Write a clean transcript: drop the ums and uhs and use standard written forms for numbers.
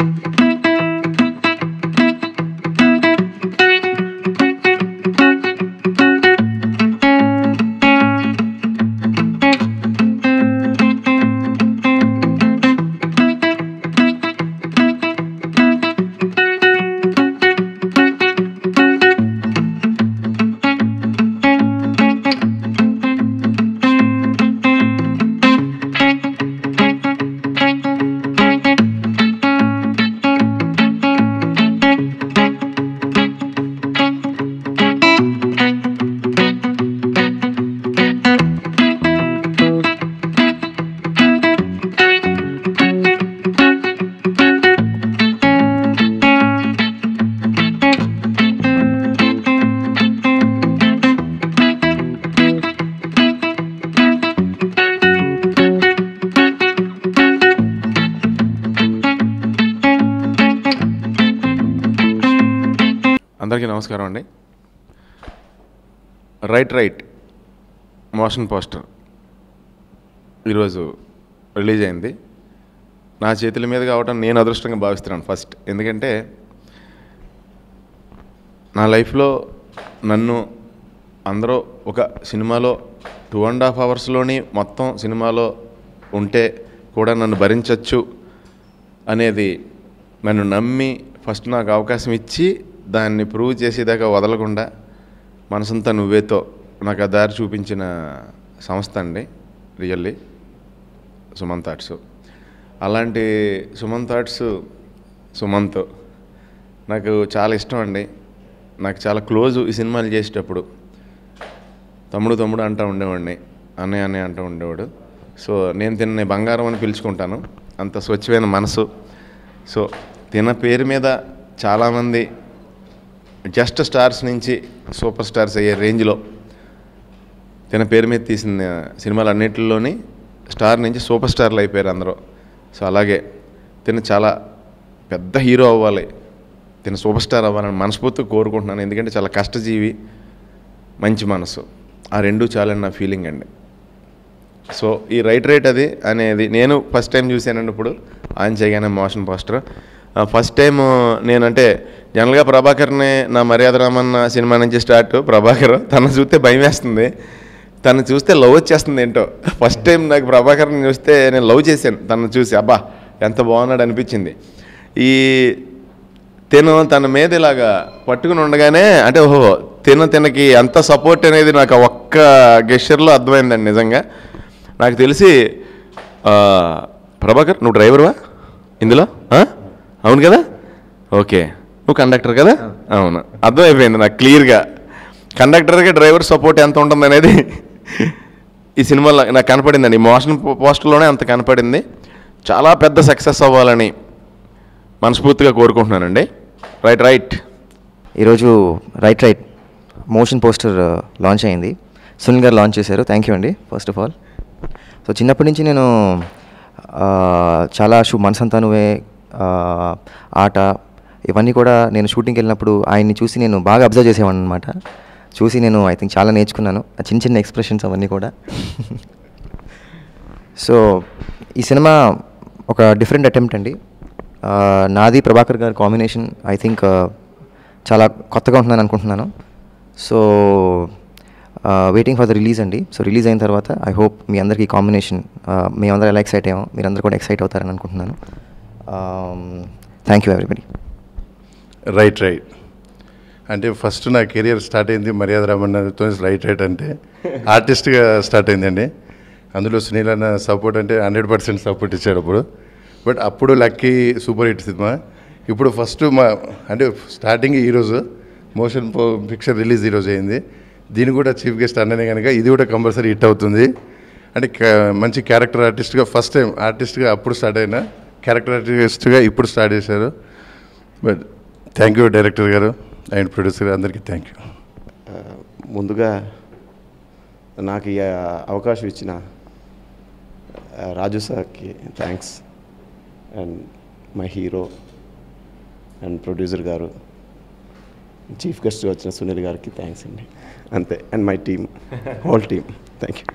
అందరికీ నమస్కారం అండి. రైట్ మోషన్ పోస్టర్ ఈరోజు రిలీజ్ అయింది. నా చేతుల మీద కావటం నేను అదృష్టంగా భావిస్తున్నాను ఫస్ట్. ఎందుకంటే నా లైఫ్లో నన్ను అందరూ ఒక సినిమాలో 2.5 అవర్స్లోని మొత్తం సినిమాలో ఉంటే కూడా నన్ను భరించవచ్చు అనేది నన్ను నమ్మి ఫస్ట్ నాకు అవకాశం ఇచ్చి దాన్ని ప్రూవ్ చేసేదాకా వదలకుండా మనసంతా నువ్వేతో నాకు ఆ దారి చూపించిన సంస్థ అండి రియల్లీ సుమంత్ థాట్స్. అలాంటి సుమంత్ థాట్స్ సుమంత్ నాకు చాలా ఇష్టం అండి. నాకు చాలా క్లోజు ఈ సినిమాలు చేసేటప్పుడు. తమ్ముడు అంటూ ఉండేవాడిని, అన్నయ్య అంటూ ఉండేవాడు. సో నేను తిన్న బంగారం అని పిలుచుకుంటాను, అంత స్వచ్ఛమైన మనసు. సో తిన పేరు మీద చాలామంది జస్ట్ స్టార్స్ నుంచి సూపర్ స్టార్స్ అయ్యే రేంజ్లో తిన పేరు మీద తీసిన సినిమాలు అన్నింటిలోని స్టార్ నుంచి సూపర్ స్టార్లు అయిపోయారు అందరూ. సో అలాగే తిన చాలా పెద్ద హీరో అవ్వాలి, తిన సూపర్ స్టార్ అవ్వాలని మనస్ఫూర్తిగా కోరుకుంటున్నాను. ఎందుకంటే చాలా కష్టజీవి, మంచి మనసు, ఆ రెండు చాలని నా ఫీలింగ్ అండి. సో ఈ రైట్ అది అనేది నేను ఫస్ట్ టైం చూశానండి. ఇప్పుడు ఆయన చేయగానే మోషన్ పోస్టర్ ఫస్ట్ టైం నేనంటే జనరల్గా ప్రభాకర్ని నా మర్యాద రామన్న సినిమా నుంచి స్టార్ట్. ప్రభాకర్ తను చూస్తే భయం వేస్తుంది, తను చూస్తే లవ్ వచ్చేస్తుంది ఏంటో. ఫస్ట్ టైం నాకు ప్రభాకర్ని చూస్తే నేను లవ్ చేశాను. తను చూసి అబ్బా ఎంత బాగున్నాడు అనిపించింది. ఈ తన మీద ఇలాగా పట్టుకుని ఉండగానే అంటే ఓహో తినకి ఎంత సపోర్ట్ అనేది నాకు ఒక్క గెస్చర్లో అర్థమైందండి. నిజంగా నాకు తెలిసి ప్రభాకర్ నువ్వు డ్రైవర్వా ఇందులో? అవును కదా, ఓకే. నువ్వు కండక్టర్ కదా? అవును, అర్థమైపోయింది నాకు క్లియర్గా. కండక్టర్కి డ్రైవర్ సపోర్ట్ ఎంత ఉంటుంది అనేది ఈ సినిమాలో నాకు కనపడిందండి. ఈ మోషన్ పోస్టర్లోనే అంత కనపడింది. చాలా పెద్ద సక్సెస్ అవ్వాలని మనస్ఫూర్తిగా కోరుకుంటున్నానండి. రైట్ ఈరోజు రైట్ మోషన్ పోస్టర్ లాంచ్ అయింది. సునీల్ గారు లాంచ్ చేశారు. థ్యాంక్ యూ అండి ఫస్ట్ ఆఫ్ ఆల్. సో చిన్నప్పటి నుంచి నేను చాలా మనసంతా నువ్వే, ఆట, ఇవన్నీ కూడా నేను షూటింగ్కి వెళ్ళినప్పుడు ఆయన్ని చూసి నేను బాగా అబ్జర్వ్ చేసేవాడిని అనమాట. చూసి నేను ఐ థింక్ చాలా నేర్చుకున్నాను ఆ చిన్న ఎక్స్ప్రెషన్స్ అవన్నీ కూడా. సో ఈ సినిమా ఒక డిఫరెంట్ అటెంప్ట్ అండి. నాది ప్రభాకర్ గారి కాంబినేషన్ ఐ థింక్ చాలా కొత్తగా ఉంటుందని అనుకుంటున్నాను. So waiting for the release అండి. సో రిలీజ్ అయిన తర్వాత ఐ హోప్ మీ అందరికీ కాంబినేషన్ మేమందరూ ఎలా ఎక్సైట్ అయ్యామో మీరందరూ కూడా ఎక్సైట్ అవుతారని అనుకుంటున్నాను. Thank you everybody. రైట్ అంటే ఫస్ట్ నా కెరియర్ స్టార్ట్ అయింది మర్యాద రామన్నతో. రైట్ అంటే ఆర్టిస్ట్గా స్టార్ట్ అయిందండి. అందులో సునీల్ అన్న సపోర్ట్ అంటే 100% సపోర్ట్ ఇచ్చాడు అప్పుడు. బట్ అప్పుడు లక్కీ సూపర్ హిట్ సినిమా. ఇప్పుడు ఫస్ట్ అంటే స్టార్టింగ్ ఈరోజు మోషన్ పిక్చర్ రిలీజ్ ఈరోజు అయింది. దీని కూడా చీఫ్ గెస్ట్ అన్ననే కనుక ఇది కూడా కంపల్సరీ హిట్ అవుతుంది. అంటే మంచి క్యారెక్టర్ ఆర్టిస్ట్గా ఫస్ట్ టైం ఆర్టిస్ట్గా అప్పుడు స్టార్ట్ అయినా క్యారెక్టర్ ఆర్టిస్ట్గా ఇప్పుడు స్టార్ట్ చేశారు. బట్ థ్యాంక్ యూ డైరెక్టర్ గారు అండ్ ప్రొడ్యూసర్ అందరికీ థ్యాంక్ యూ. ముందుగా నాకు ఈ అవకాశం ఇచ్చిన రాజు సార్కి thanks, and my hero and producer గారు, చీఫ్ గెస్ట్గా వచ్చిన సునీల్ గారికి థ్యాంక్స్ అండి. అంతే, and my team, whole team, thank you.